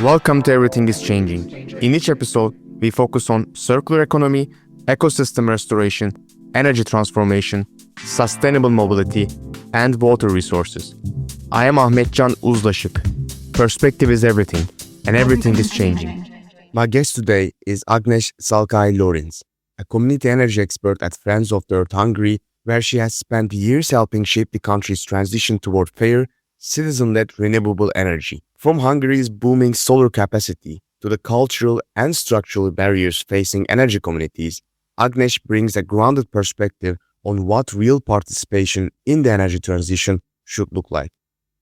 Welcome to Everything is Changing. In each episode, we focus on circular economy, ecosystem restoration, energy transformation, sustainable mobility, and water resources. I am Ahmetcan Uzlaşık. Perspective is everything, and everything is changing. My guest today is Agnes Szalkai-Lorincz, a community energy expert at Friends of the Earth Hungary, where she has spent years helping shape the country's transition toward fair, citizen-led renewable energy. From Hungary's booming solar capacity to the cultural and structural barriers facing energy communities, Agnes brings a grounded perspective on what real participation in the energy transition should look like.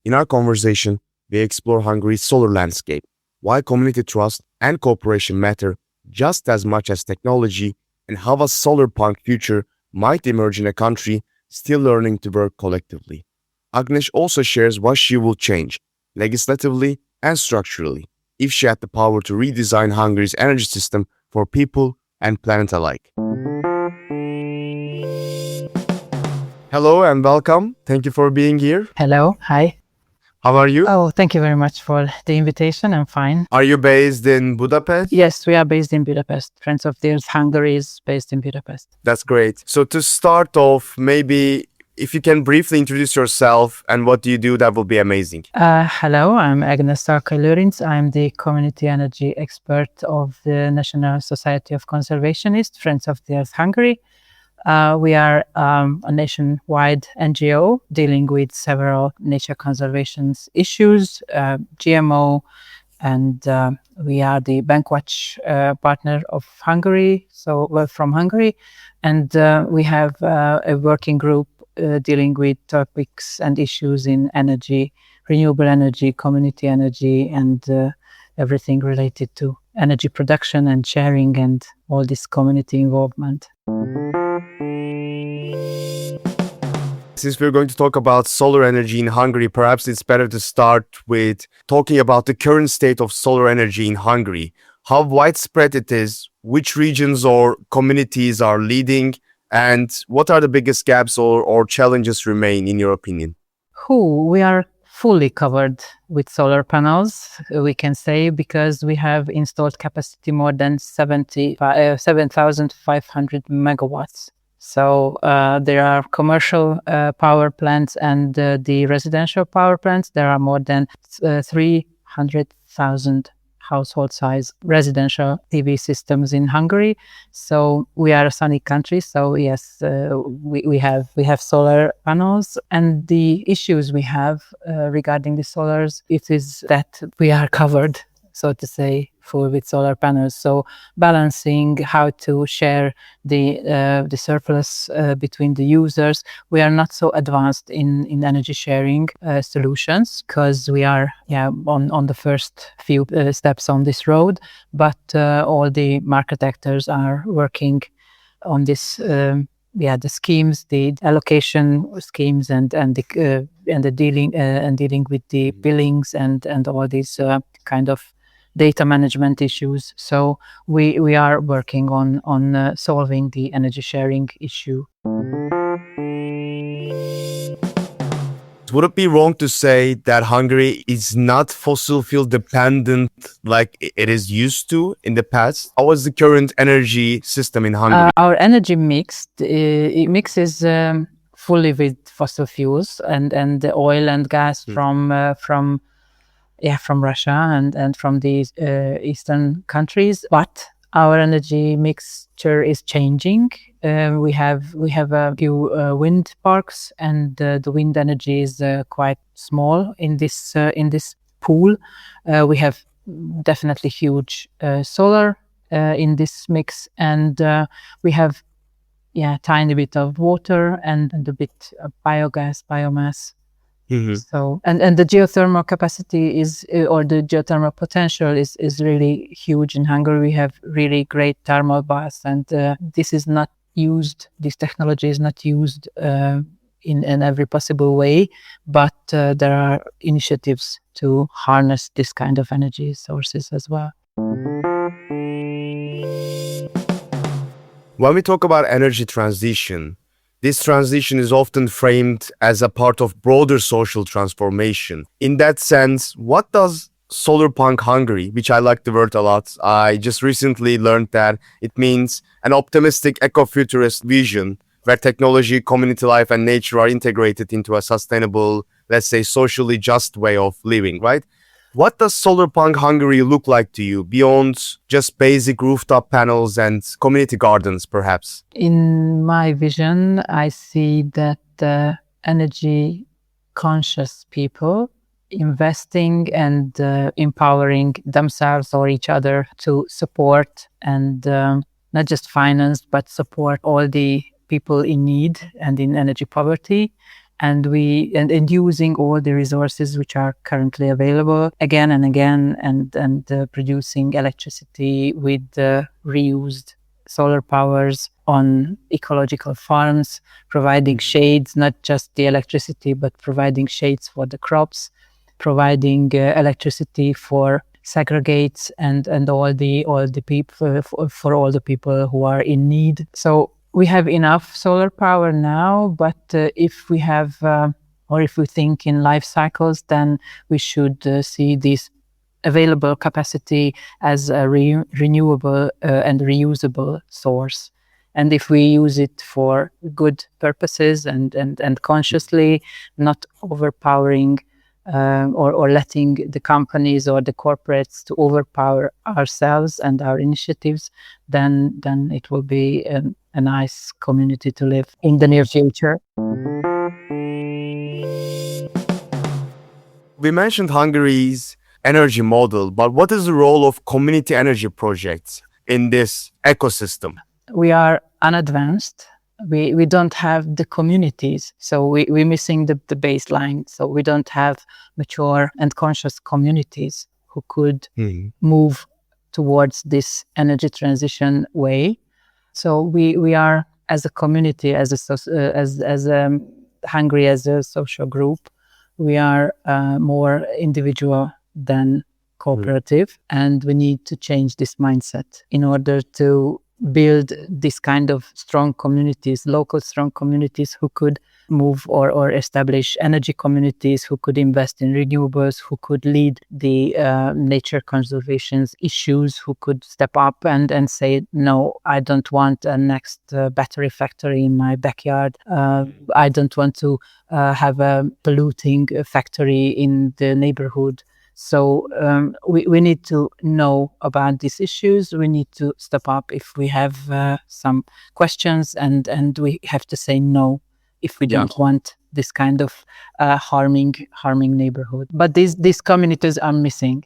In our conversation, we explore Hungary's solar landscape, why community trust and cooperation matter just as much as technology, and how a solar-punk future might emerge in a country still learning to work collectively. Agnes also shares what she will change, legislatively and structurally, if she had the power to redesign Hungary's energy system for people and planet alike. Hello and welcome. Thank you for being here. Hello, hi. How are you? Oh, thank you very much for the invitation. I'm fine. Are you based in Budapest? Yes, we are based in Budapest. Friends of the Earth Hungary is based in Budapest. That's great. So to start off, maybe if you can briefly introduce yourself and what do you do, that will be amazing. Hello, I'm Agnes Szalkai-Lorincz. I'm the community energy expert of the National Society of Conservationists, Friends of the Earth Hungary. We are a nationwide NGO dealing with several nature conservation issues, GMO, and we are the Bankwatch partner of Hungary, from Hungary, and we have a working group dealing with topics and issues in energy, renewable energy, community energy, and everything related to energy production and sharing and all this community involvement. Since we're going to talk about solar energy in Hungary, perhaps it's better to start with talking about the current state of solar energy in Hungary. How widespread it is, which regions or communities are leading, and what are the biggest gaps or challenges remain, in your opinion? We are fully covered with solar panels, we can say, because we have installed capacity more than 7,500 megawatts. So there are commercial power plants and the residential power plants. There are more than 300,000 household size residential PV systems in Hungary. So we are a sunny country. So yes, we have solar panels, and the issues we have regarding the solars, it is that we are covered, so to say, full with solar panels. So balancing how to share the surplus between the users. We are not so advanced in energy sharing solutions because we are on the first few steps on this road. But all the market actors are working on this. The schemes, the allocation schemes, and the dealing with the billings and all these kind of data management issues. So we are working on solving the energy sharing issue. Would it be wrong to say that Hungary is not fossil fuel dependent like it is used to in the past? How is the current energy system in Hungary? Our energy mix is fully with fossil fuels and the oil and gas from Russia and from the eastern countries. But our energy mixture is changing. We have a few wind parks, and the wind energy is quite small in this pool. We have definitely huge solar in this mix, and we have tiny bit of water and a bit of biomass. Mm-hmm. So and the geothermal capacity or the geothermal potential is really huge in Hungary. We have really great thermal baths, and this technology is not used in every possible way, but there are initiatives to harness this kind of energy sources as well. When we talk about energy transition, this transition is often framed as a part of broader social transformation. In that sense, what does Solarpunk Hungary, which I like the word a lot. I just recently learned that it means an optimistic eco-futurist vision where technology, community life, and nature are integrated into a sustainable, let's say, socially just way of living, right? What does Solarpunk Hungary look like to you beyond just basic rooftop panels and community gardens, perhaps? In my vision, I see that energy conscious people investing and empowering themselves or each other to support and not just finance, but support all the people in need and in energy poverty. And using all the resources which are currently available again and again, and producing electricity with reused solar powers on ecological farms, providing shades, not just the electricity, but providing shades for the crops, providing electricity for segregates and all the people for all the people who are in need. So we have enough solar power now, but if we have or if we think in life cycles, then we should see this available capacity as a renewable and reusable source. And if we use it for good purposes and consciously, not overpowering or letting the companies or the corporates to overpower ourselves and our initiatives, then it will be a nice community to live in the near future. We mentioned Hungary's energy model, but what is the role of community energy projects in this ecosystem? We are unadvanced. We don't have the communities, so we're missing the baseline. So we don't have mature and conscious communities who could move towards this energy transition way. So we are, as a community, as Hungary, as a social group, we are more individual than cooperative, and we need to change this mindset in order to build this kind of strong communities, local strong communities who could move or establish energy communities, who could invest in renewables, who could lead the nature conservation issues, who could step up and say, no, I don't want a next battery factory in my backyard. I don't want to have a polluting factory in the neighborhood. So we need to know about these issues. We need to step up if we have some questions, and we have to say no if we don't want this kind of harming neighborhood. But these communities are missing.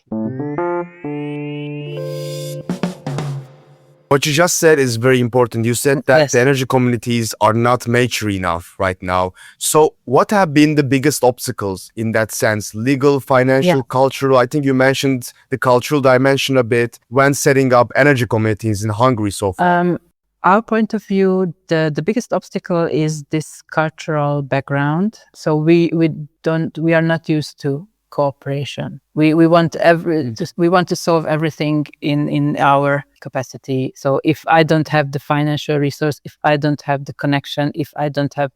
What you just said is very important. You said that the energy communities are not mature enough right now. So what have been the biggest obstacles in that sense? Legal, financial, cultural? I think you mentioned the cultural dimension a bit when setting up energy communities in Hungary so far. Our point of view, the biggest obstacle is this cultural background. So we are not used to cooperation. We want to solve everything in our capacity. So if I don't have the financial resource, if I don't have the connection, if I don't have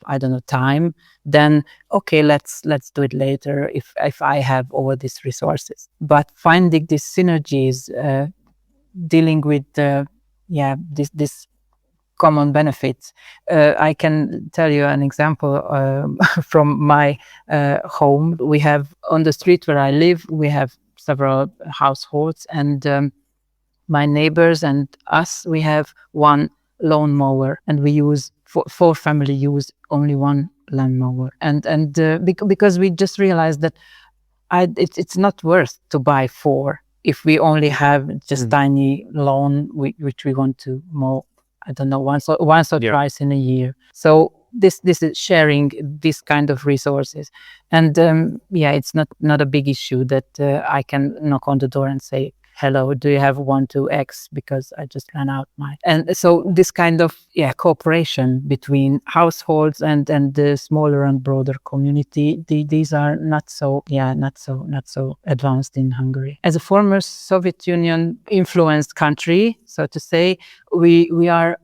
time, then okay, let's do it later if I have all these resources. But finding these synergies, dealing with this common benefits. I can tell you an example from my home. We have, on the street where I live, we have several households, and my neighbors and us, we have one lawnmower, and we use four family use only one lawnmower, and because we just realized that it's not worth to buy four if we only have just tiny lawn which we want to mow. I don't know, once or twice in a year. So this is sharing this kind of resources, and it's not a big issue that I can knock on the door and say, hello, do you have 1-2x, because I just ran out mine. And so this kind of cooperation between households and the smaller and broader community, these are not so advanced in Hungary. As a former Soviet Union influenced country, so to say, we are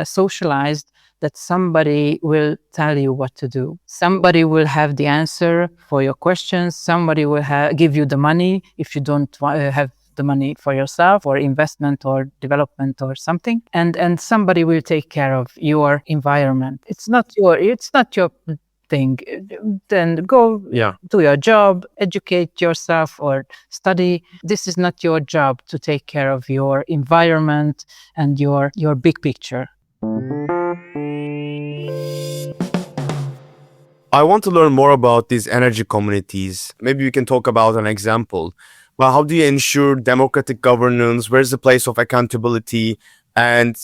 socialized that somebody will tell you what to do. Somebody will have the answer for your questions. Somebody will give you the money if you don't have the money for yourself, or investment or development or something. And somebody will take care of your environment. It's not your thing. Then go do your job, educate yourself or study. This is not your job to take care of your environment and your big picture. I want to learn more about these energy communities. Maybe we can talk about an example. Well, how do you ensure democratic governance? Where's the place of accountability? And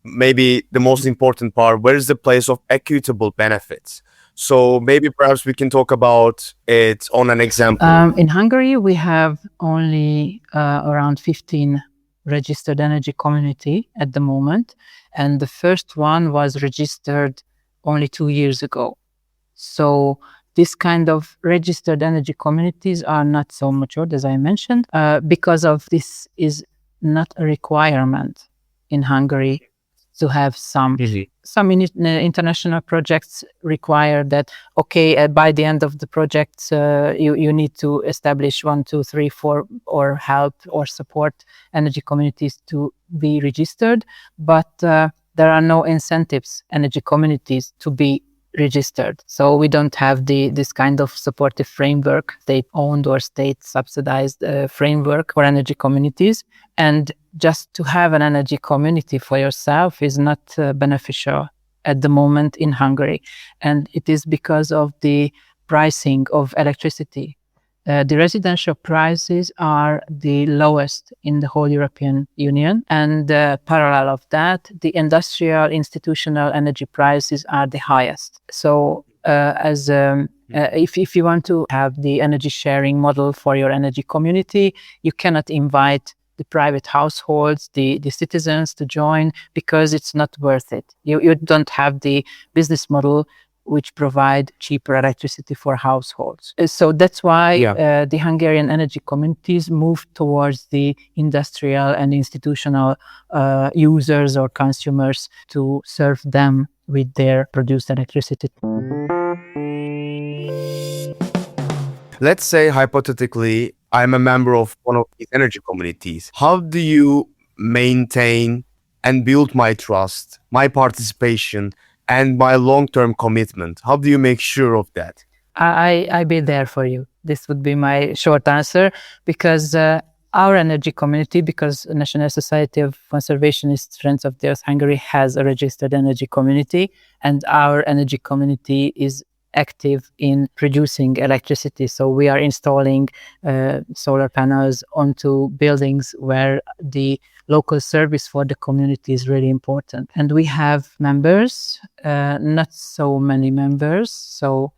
maybe the most important part, where's the place of equitable benefits? So maybe perhaps we can talk about it on an example. In Hungary, we have only around 15 registered energy community at the moment. And the first one was registered only 2 years ago. So this kind of registered energy communities are not so matured, as I mentioned, because of this is not a requirement in Hungary to have some international projects require that, by the end of the project, you need to establish 1, 2, 3, 4, or help or support energy communities to be registered. But there are no incentives, energy communities to be registered. So we don't have this kind of supportive framework, state-owned or state-subsidized framework for energy communities. And just to have an energy community for yourself is not beneficial at the moment in Hungary. And it is because of the pricing of electricity. The residential prices are the lowest in the whole European Union. And parallel of that, the industrial institutional energy prices are the highest. So if you want to have the energy sharing model for your energy community, you cannot invite the private households, the citizens to join, because it's not worth it. You don't have the business model which provide cheaper electricity for households. So that's why the Hungarian energy communities move towards the industrial and institutional users or consumers to serve them with their produced electricity. Let's say, hypothetically, I'm a member of one of these energy communities. How do you maintain and build my trust, my participation, and my long-term commitment? How do you make sure of that? I be there for you. This would be my short answer, because our energy community, because National Society of Conservationists Friends of the Earth Hungary has a registered energy community, and our energy community is active in producing electricity. So we are installing solar panels onto buildings where the local service for the community is really important. And we have members, not so many members. So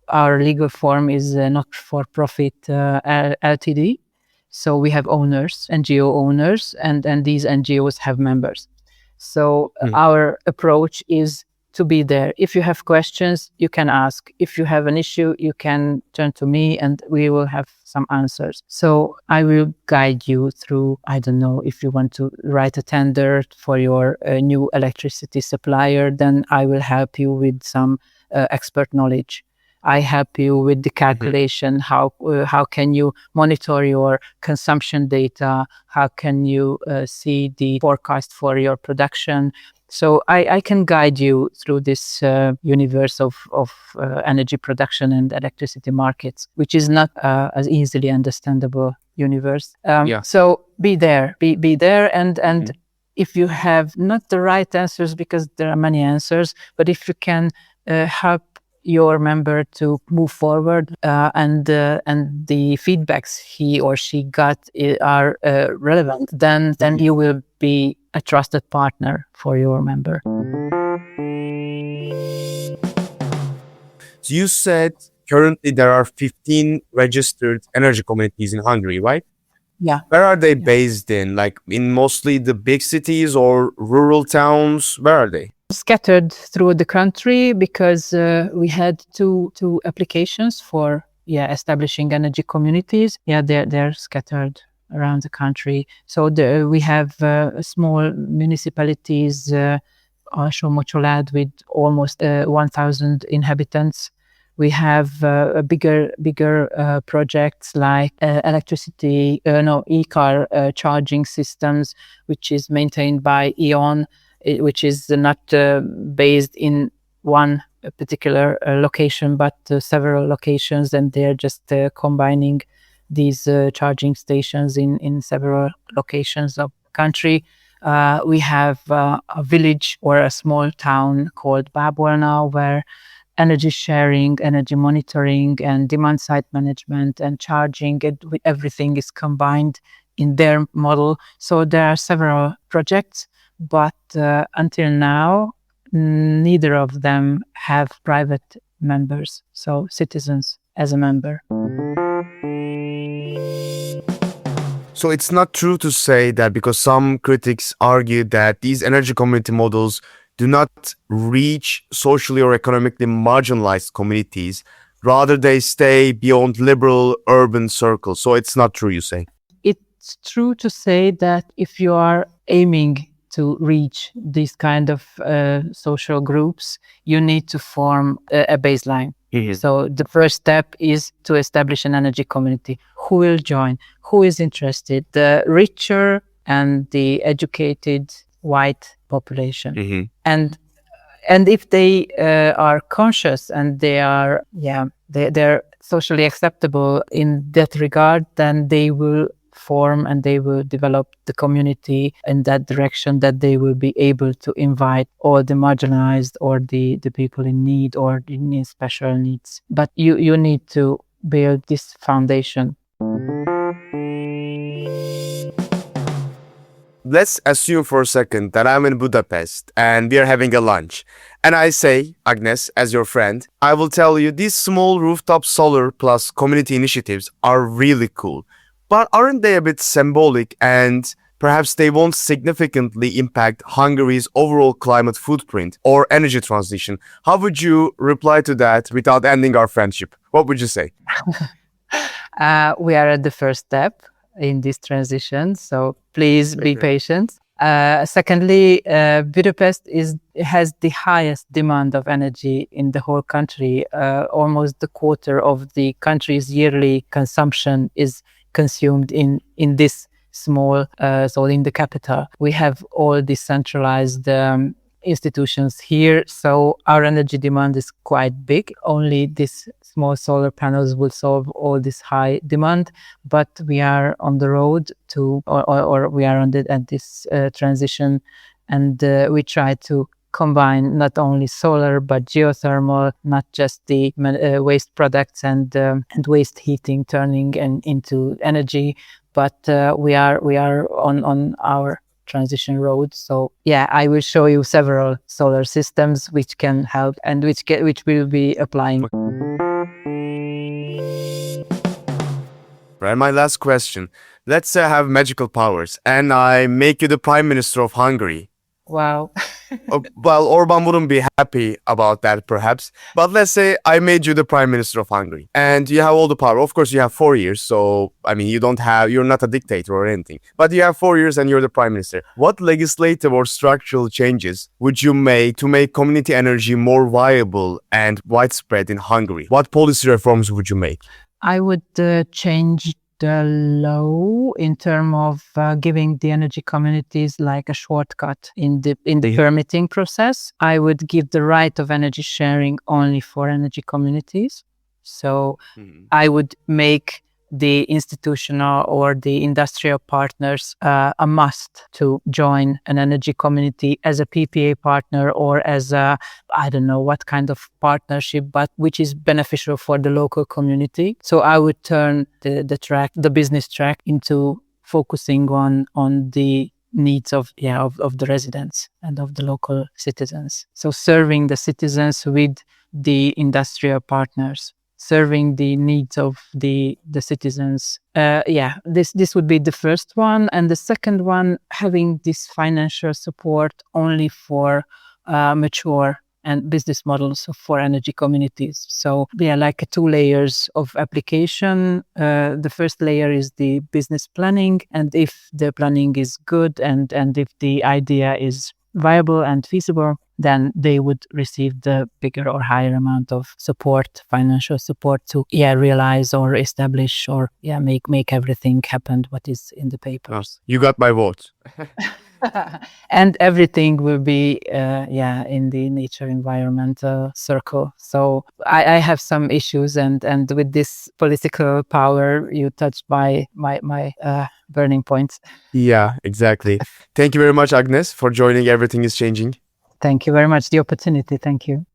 our legal form is not-for-profit LTD. So we have owners, NGO owners, and these NGOs have members. So our approach is to be there. If you have questions, you can ask. If you have an issue, you can turn to me and we will have some answers. So I will guide you through, I don't know, if you want to write a tender for your new electricity supplier, then I will help you with some expert knowledge. I help you with the calculation. How can you monitor your consumption data? How can you see the forecast for your production? So I can guide you through this universe of energy production and electricity markets, which is not as easily understandable universe. So be there, and if you have not the right answers, because there are many answers, but if you can help your member to move forward, and the feedbacks he or she got are relevant, then you will be a trusted partner for your member. So you said currently there are 15 registered energy communities in Hungary, right? Yeah. Where are they based in? Like in mostly the big cities or rural towns? Where are they? Scattered through the country, because we had two applications for establishing energy communities. They're scattered around the country. So we have small municipalities Alsó-Mocsolád with almost 1,000 inhabitants. We have bigger projects like e-car charging systems, which is maintained by E.ON, which is not based in one particular location, but several locations, and they're just combining these charging stations in several locations of the country. We have a village or a small town called Bábolna, where energy sharing, energy monitoring, and demand side management and charging, everything is combined in their model. So there are several projects, but until now, neither of them have private members, so citizens as a member. So it's not true to say that, because some critics argue that these energy community models do not reach socially or economically marginalized communities. Rather, they stay beyond liberal urban circles. So it's not true, you say? It's true to say that if you are aiming to reach these kind of social groups, you need to form a baseline. Mm-hmm. So the first step is to establish an energy community. Who will join? Who is interested? The richer and the educated white population. Mm-hmm. And if they are conscious and they are they're socially acceptable in that regard, then they will form and they will develop the community in that direction, that they will be able to invite all the marginalized or the people in need or in special needs. But you need to build this foundation. Let's assume for a second that I'm in Budapest and we are having a lunch. And I say, Agnes, as your friend, I will tell you these small rooftop solar plus community initiatives are really cool. But aren't they a bit symbolic, and perhaps they won't significantly impact Hungary's overall climate footprint or energy transition? How would you reply to that without ending our friendship? What would you say? We are at the first step in this transition, so please be patient. Secondly, Budapest has the highest demand of energy in the whole country. Almost the quarter of the country's yearly consumption is consumed in this small, so in the capital. We have all decentralized institutions here, so our energy demand is quite big. Only these small solar panels will solve all this high demand, but we are on the road to, or we are at this transition, and we try to combine not only solar but geothermal, not just the waste products and waste heating turning into energy, but we are on our transition road. So I will show you several solar systems which can help and which will be applying. Right, my last question. Let's say I have magical powers and I make you the Prime Minister of Hungary. Wow. Well, Orban wouldn't be happy about that, perhaps. But let's say I made you the Prime Minister of Hungary and you have all the power. Of course, you have 4 years. So, I mean, you're not a dictator or anything. But you have 4 years and you're the Prime Minister. What legislative or structural changes would you make to make community energy more viable and widespread in Hungary? What policy reforms would you make? I would change the law in terms of giving the energy communities like a shortcut in the permitting process. I would give the right of energy sharing only for energy communities. So I would make the institutional or the industrial partners a must to join an energy community as a PPA partner or as a, I don't know what kind of partnership, but which is beneficial for the local community. So I would turn the business track into focusing on the needs of the residents and of the local citizens. So serving the citizens with the industrial partners, serving the needs of the citizens. This would be the first one. And the second one, having this financial support only for mature and business models for energy communities. So like 2 layers of application. The first layer is the business planning. And if the planning is good and if the idea is viable and feasible, then they would receive the bigger or higher amount of support, financial support to realize or establish or make everything happen what is in the papers. You got my vote. And everything will be in the nature environmental circle. So I have some issues, and with this political power, you touched my burning points. Yeah, exactly. Thank you very much, Agnes, for joining Everything is Changing. Thank you very much. The opportunity. Thank you.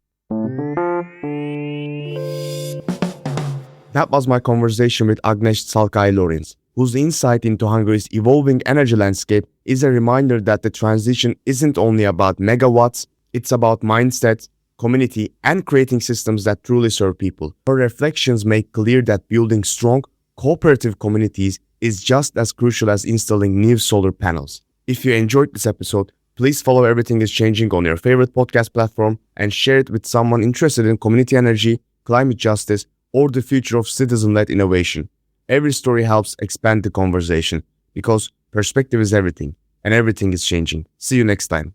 That was my conversation with Agnes Szalkai-Lorincz, whose insight into Hungary's evolving energy landscape is a reminder that the transition isn't only about megawatts, it's about mindset, community, and creating systems that truly serve people. Her reflections make clear that building strong, cooperative communities is just as crucial as installing new solar panels. If you enjoyed this episode, please follow Everything is Changing on your favorite podcast platform and share it with someone interested in community energy, climate justice, or the future of citizen-led innovation. Every story helps expand the conversation because perspective is everything, and everything is changing. See you next time.